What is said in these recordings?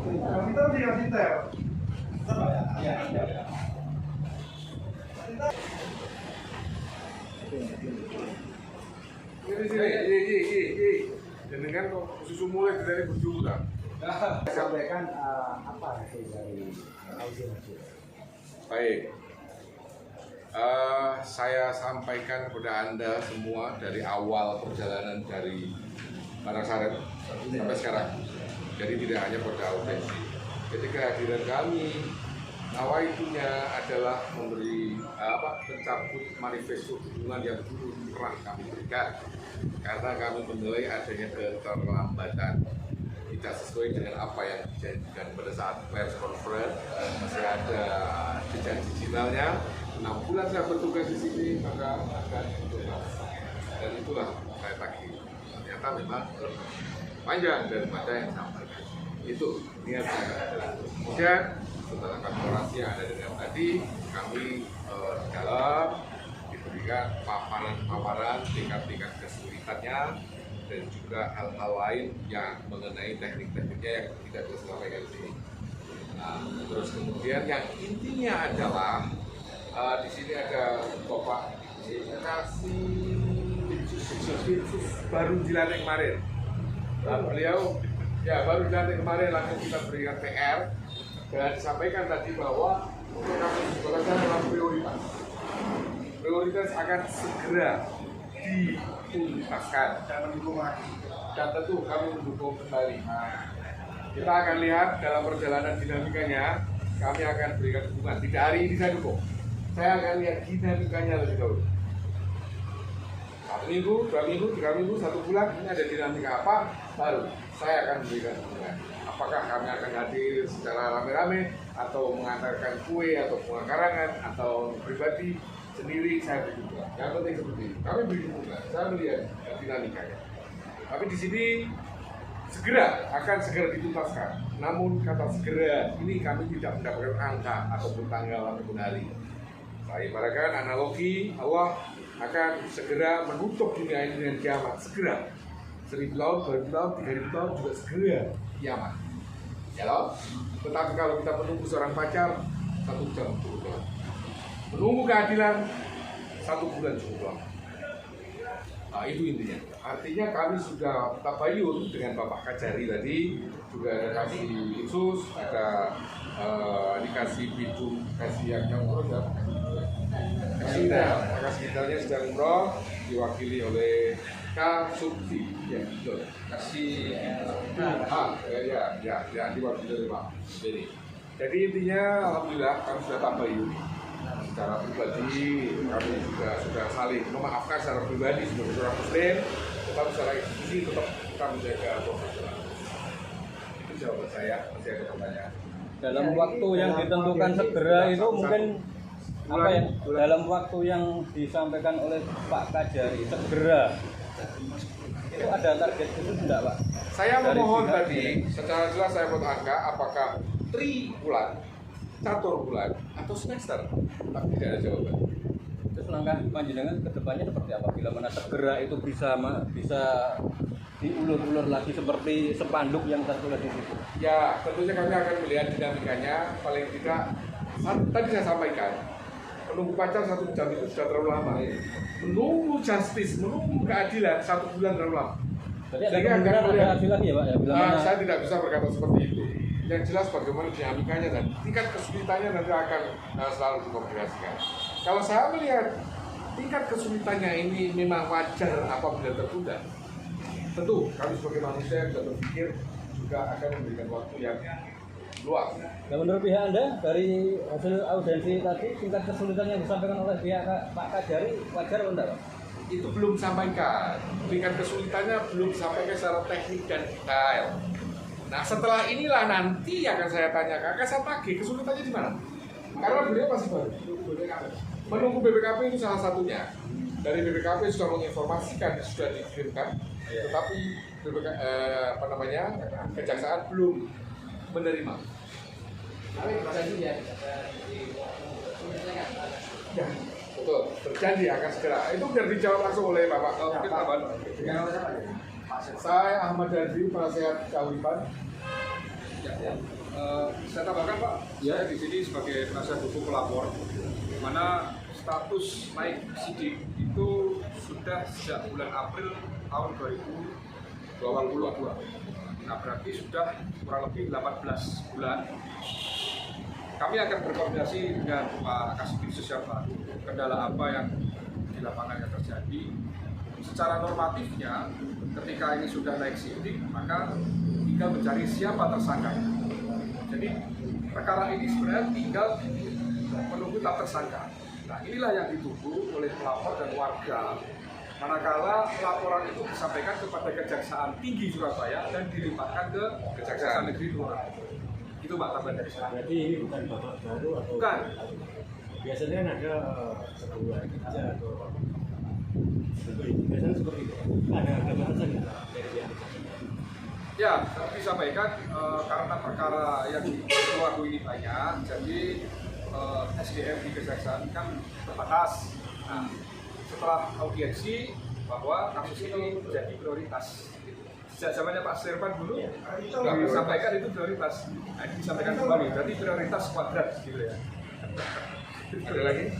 Kita tidak detail. Ini. Dengan kok susu mulai dari berjumlah. Sampaikan apa hasil dari audiensi? Baik, saya sampaikan kepada Anda semua dari awal perjalanan dari Banasaret sampai sekarang. Jadi tidak hanya pada audiensi. Jadi kehadiran kami, nawaitunya adalah memberi mencabut manifesto dukungan yang dulu pernah kami berikan, karena kami menilai adanya keterlambatan, tidak sesuai dengan apa yang dijanjikan pada saat press conference. Masih ada jejak digitalnya. 6 bulan saya bertugas di sini, maka akan dituntas. Dan itulah saya tagih. Ternyata memang panjang daripada yang disampaikan. Itu niat saya. Kemudian setelah korporasi yang ada dengan tadi, kami di dalam diberikan paparan tingkat-tingkat kesulitannya dan juga hal-hal lain yang mengenai teknik-tekniknya yang tidak bisa disampaikan di sini. Nah, terus kemudian yang intinya adalah di sini ada Bapak kasih baru dilantik kemarin. Beliau baru dilantik kemarin, langsung kita berikan PR dan disampaikan tadi bahwa untuk kami bekerja dalam prioritas. Prioritas akan segera dituntaskan dan mendukung lagi. Dan tentu kami mendukung kembali. Kita akan lihat dalam perjalanan dinamikanya, kami akan berikan dukungan. Tidak hari ini saya dukung. Saya akan lihat dinamikanya lebih dahulu. 1 minggu, 2 minggu, 3 minggu, 1 bulan, ini ada dinamika apa, baru saya akan berikan dukungan. Apakah kami akan hadir secara rame-rame, atau mengantarkan kue, atau bunga karangan, atau pribadi sendiri, saya beri dukungan. Yang penting seperti itu, kami beri dukungan, saya melihat dinamikanya. Tapi di sini akan segera dituntaskan. Namun kata segera ini kami tidak mendapatkan angka ataupun tanggal ataupun hari. Saya ibaratkan analogi, Allah akan segera menutup dunia ini dengan kiamat. Segera. 1000 tahun, 2000 tahun, 3000 tahun juga segera kiamat. Ya loh. Tetapi kalau kita menunggu seorang pacar, 1 jam cukup doang. Menunggu keadilan, 1 bulan cukup doang. Nah, itu intinya. Artinya kami sudah tabayun dengan Bapak Kajari tadi, juga ada kasih khusus, ada dikasih bidung, kasih yang umroh, kasih detailnya sedang umroh, diwakili oleh Kak Subti, ya betul. Kasih diwakili oleh Pak Beni. Jadi intinya, alhamdulillah kami sudah tabayun. Secara pribadi kami juga sudah saling memaafkan secara pribadi sebagai seorang muslim, tetapi secara institusi tetap kita menjaga profesional. Itu jawaban saya. Masih ada pertanyaan. Dalam waktu yang ditentukan segera itu mungkin apa ya? Dalam waktu yang disampaikan oleh Pak Kajari segera itu ada target khusus enggak, Pak? Saya memohon tadi secara jelas saya buat angka apakah 3 bulan, 1 bulan atau semester, tapi tidak ada jawaban. Terus langkah panjenengan ke depannya seperti apa? Bila mana segera itu bisa diulur-ulur lagi seperti spanduk yang tertulis di situ. Ya, tentunya kami akan melihat dinamikanya. Paling tidak, tadi saya sampaikan, menunggu pacar 1 jam itu sudah terlalu lama. Menunggu justice, menunggu keadilan 1 bulan terlalu lama. Jadi ada kemungkinan ada hasil lagi ya, Pak? Ya, saya tidak bisa berkata seperti itu. Yang jelas bagaimana dinamikanya dan tingkat kesulitannya nanti akan selalu dikomunikasikan. Kalau saya melihat tingkat kesulitannya ini memang wajar apabila tertunda, tentu kami sebagai manusia yang sudah berpikir juga akan memberikan waktu yang luas. Nah, menurut pihak Anda dari hasil audiensi tadi tingkat kesulitan yang disampaikan oleh pihak Pak Kajari wajar atau enggak, Pak? Itu belum disampaikan. Tingkat kesulitannya belum disampaikan secara teknik dan detail. Nah, setelah inilah nanti akan saya tanyakan, akan saya tagih kesulitannya di mana? Karena beliau masih baru menunggu BPKP itu salah satunya. Dari BPKP sudah menginformasikan, sudah dikirimkan, tetapi kejaksaan belum menerima. Ya, betul. Berjanji akan segera. Itu biar dijawab langsung oleh Bapak. Saya Ahmad Yazdi, penasehat Kauripan. Saya tambahkan Pak, saya di sini sebagai penasihat hukum pelapor, di mana status naik sidik itu sudah sejak bulan April tahun 2022. Nah berarti sudah kurang lebih 18 bulan. Kami akan berkoordinasi dengan Pak Kasubdit Sosial baru, kendala apa yang di lapangan yang terjadi. Secara normatifnya, ketika ini sudah naik sidik, maka tinggal mencari siapa tersangka. Jadi perkara ini sebenarnya tinggal menunggu tak tersangka. Nah inilah yang ditunggu oleh pelapor dan warga. Manakala laporan itu disampaikan kepada Kejaksaan Tinggi Surabaya dan dilimpahkan ke Kejaksaan Negeri Purworejo. Itu Pak tambahan dari saya. Berarti ini bukan babak baru atau Bukan. Biasanya ada sebulan kerja atau biasanya seperti itu. Ada batasan dari pihak Ya, seperti disampaikan karena perkara yang dikeluarkan ini banyak, jadi SDM di Kejaksaan kan terbatas. Nah, setelah audiensi bahwa kasus ini menjadi prioritas. Sejak zamannya Pak Servan dulu sudah disampaikan itu prioritas. Nah, ini disampaikan kembali, berarti prioritas kuadrat gitu ya. Ada lagi?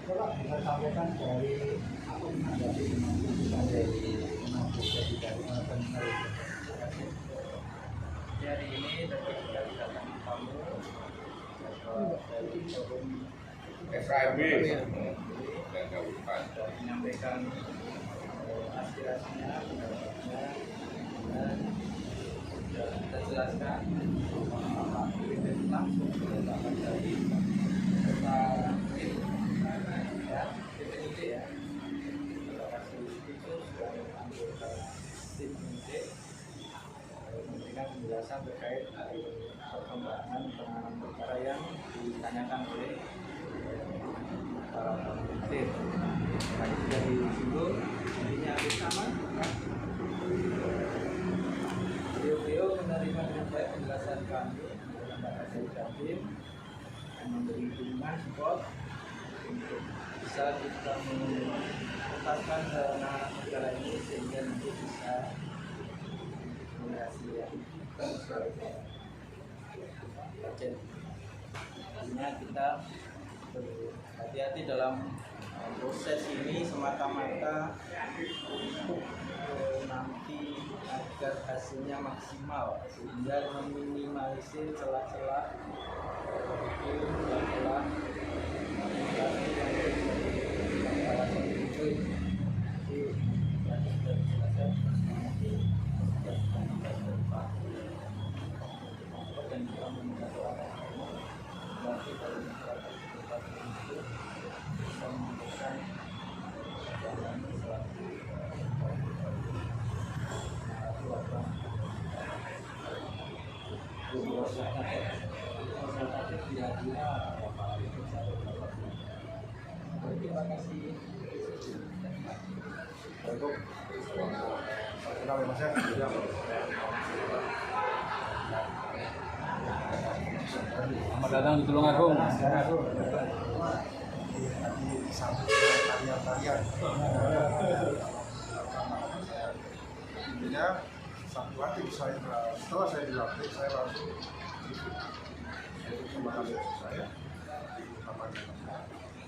Coba bisa sampaikan dari aku menanggapi dari Hari ini dapat kita datang tamu dari forum FKMB dan Kabupaten. menyampaikan aspirasinya, pendapatnya, dan sudah kita jelaskan langsung penetapan dari kota ya, DPD ya. Terima kasih itu sudah mengambil tim penyidik memberikan penjelasan terkait perkembangan penanganan perkara yang ditanyakan oleh para pemerintah. Tadi sudah disinggung, intinya hampir sama. Beliau menerima dengan baik penjelasan kami dalam Pak Kasubdit Jatim dan memberi dukungan support untuk bisa kita menuntaskan penanganan perkara ini sehingga nanti bisa menghasilkan target. Artinya kita berhati-hati dalam proses ini semata-mata untuk nanti agar hasilnya maksimal sehingga meminimalisir celah-celah celah-celah terima kasih. Selamat datang di Tulungagung. Intinya satu hati setelah saya dilantik saya langsung terima kasih saya utamanya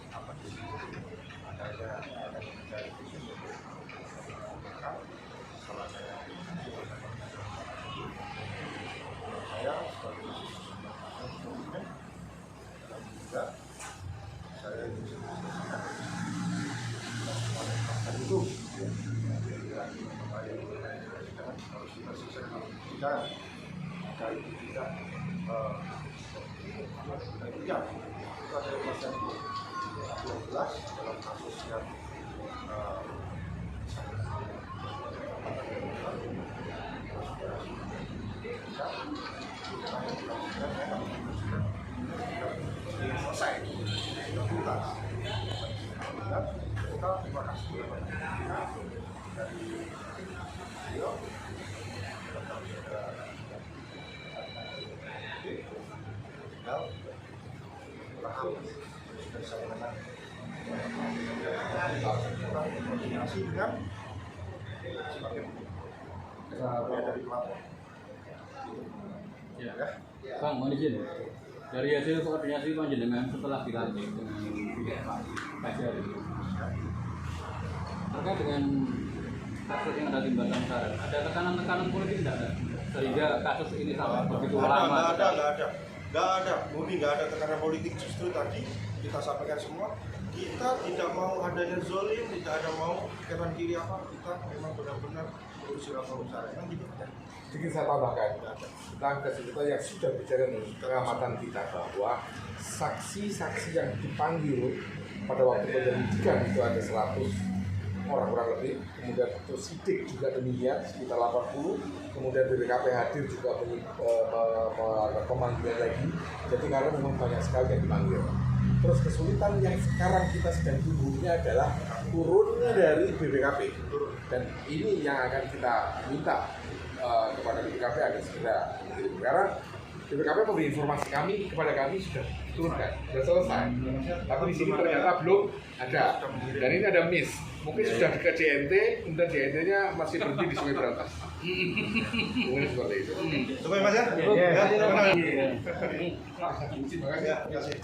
apa itu adanya akan mencari setelah saya sebagai konsumen dan juga saya itu harus kita selesaikan tidak dari tidak ya itu ada pasien 12 dalam kasus yang selesai sudah tuntas. Kita terima kasih dari beliau. Sudah disampaikan koordinasi dengan sebagai dari pelapor. Ya. Bang, mohon izin. Dari hasil koordinasi panjenengan setelah dilantik dengan pihak Pak Kajari terkait dengan kasus yang ada Jembatan Saren, ada tekanan-tekanan politik tidak? Sehingga kasus ini sampai begitu lama. Nggak ada, murni nggak ada tekanan politik. Justru tadi kita sampaikan semua, kita tidak mau adanya zolim, tidak ada mau kanan kiri apa, kita memang benar-benar urusi Ratna Saren kan gitu. Sedikit saya tambahkan tentang kesulitan yang sudah bicara menurut pengamatan kita bahwa saksi-saksi yang dipanggil pada waktu penyelidikan itu ada 100 orang kurang lebih, kemudian untuk sidik juga demikian sekitar 80, kemudian BPKP hadir juga pemanggilan lagi. Jadi karena memang banyak sekali yang dipanggil. Terus kesulitan yang sekarang kita sedang tunggunya adalah turunnya dari BPKP, dan ini yang akan kita minta kepada BPKP agar segera mengirim. Karena BPKP memberi informasi kepada kami sudah diturunkan, sudah selesai. Tapi di sini ternyata belum ada, dan ini ada miss. Mungkin sudah ke JNT, kemudian JNT-nya masih berhenti di Sungai Berantas. Mungkin seperti itu. Cukup ya Mas ya? Ya. Ya, terima kasih. Terima kasih. Terima kasih.